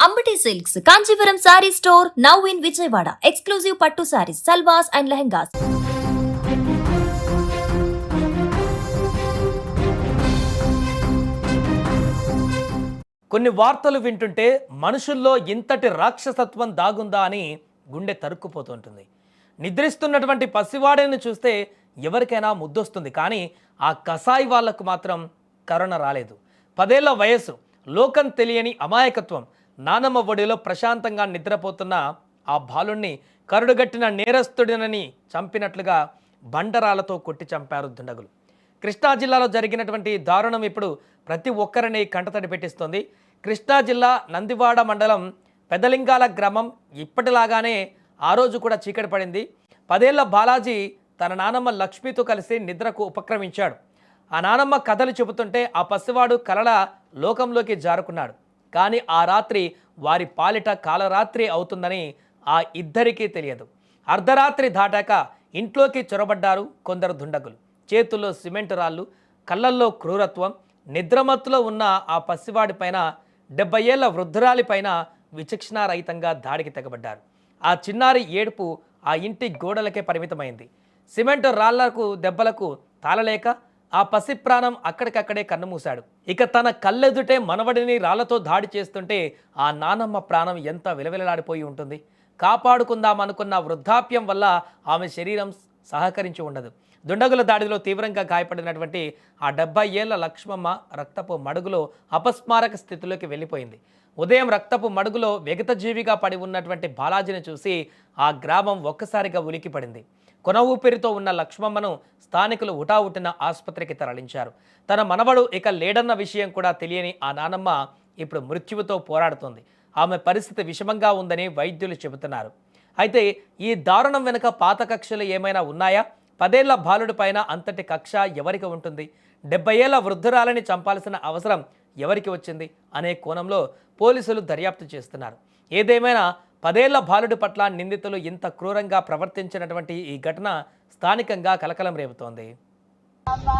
Ambati Silks, Kanchipuram Saree Store, now in Vijayawada. Exclusive Pattu Sarees, Salwars and Lehengas. కొన్ని వార్తలు వింటుంటే మనుషుల్లో ఇంతటి రాక్షసత్వం దాగుందా అని గుండె తరుక్కుపోతుంటుంది. నిద్రిస్తున్నటువంటి పసివాడిని చూస్తే ఎవరికైనా ముద్దొస్తుంది, కానీ ఆ కసాయి వాళ్లకు మాత్రం కరుణ రాలేదు. 10 ఏళ్ల వయసు, లోకం తెలియని అమాయకత్వం. నానమ్మ ఒడిలో ప్రశాంతంగా నిద్రపోతున్న ఆ బాలుణ్ణి కరుడుగట్టిన నేరస్తుడినని చంపినట్లుగా బండరాలతో కొట్టి చంపారు దుండగులు. కృష్ణా జిల్లాలో జరిగినటువంటి దారుణం ఇప్పుడు ప్రతి ఒక్కరిని కంటతడి పెట్టిస్తోంది. కృష్ణా జిల్లా నందివాడ మండలం పెదలింగాల గ్రామం ఇప్పటిలాగానే ఆ రోజు కూడా చీకటి పడింది. 10 ఏళ్ల బాలాజీ తన నానమ్మ లక్ష్మితో కలిసి నిద్రకు ఉపక్రమించాడు. ఆ నానమ్మ కథలు చెబుతుంటే ఆ పసివాడు కలల లోకంలోకి జారుకున్నాడు. కానీ ఆ రాత్రి వారి పాలిట కాలరాత్రి అవుతుందని ఆ ఇద్దరికీ తెలియదు. అర్ధరాత్రి దాటాక ఇంట్లోకి చొరబడ్డారు కొందరు దుండగులు. చేతుల్లో సిమెంటు రాళ్ళు, కళ్ళల్లో క్రూరత్వం. నిద్రమత్తులో ఉన్న ఆ పసివాడి పైన, 70 ఏళ్ల వృద్ధురాలిపైన విచక్షణారహితంగా దాడికి తెగబడ్డారు. ఆ చిన్నారి ఏడుపు ఆ ఇంటి గోడలకే పరిమితమైంది. సిమెంటు రాళ్లకు దెబ్బలకు తాళలేక ఆ పసి ప్రాణం అక్కడికక్కడే కన్నుమూశాడు. ఇక తన కళ్ళెదుటే మనవడిని రాళ్లతో దాడి చేస్తుంటే ఆ నానమ్మ ప్రాణం ఎంత విలవిలలాడిపోయి ఉంటుంది. కాపాడుకుందామనుకున్న వృద్ధాప్యం వల్ల ఆమె శరీరం సహకరించి ఉండదు. దుండగుల దాడిలో తీవ్రంగా గాయపడినటువంటి ఆ 70 ఏళ్ల లక్ష్మమ్మ రక్తపు మడుగులో అపస్మారక స్థితిలోకి వెళ్ళిపోయింది. ఉదయం రక్తపు మడుగులో విగతజీవిగా పడి ఉన్నటువంటి బాలాజీని చూసి ఆ గ్రామం ఒక్కసారిగా ఉలికిపడింది. కొన ఊపిరితో ఉన్న లక్ష్మమ్మను స్థానికులు ఉటావుటిన ఆసుపత్రికి తరలించారు. తన మనవడు ఇక లేడన్న విషయం కూడా తెలియని ఆ నానమ్మ ఇప్పుడు మృత్యువుతో పోరాడుతోంది. ఆమె పరిస్థితి విషమంగా ఉందని వైద్యులు చెబుతున్నారు. అయితే ఈ దారుణం వెనుక పాత కక్షలు ఏమైనా ఉన్నాయా? 10 ఏళ్ల బాలుడి పైన అంతటి కక్ష ఎవరికి ఉంటుంది? 70 ఏళ్ల వృద్ధురాలని చంపాల్సిన అవసరం ఎవరికి వచ్చింది అనే కోణంలో పోలీసులు దర్యాప్తు చేస్తున్నారు. ఏదేమైనా 10 ఏళ్ల బాలుడి పట్ల నిందితులు ఇంత క్రూరంగా ప్రవర్తించినటువంటి ఈ ఘటన స్థానికంగా కలకలం రేపుతోంది. అమ్మా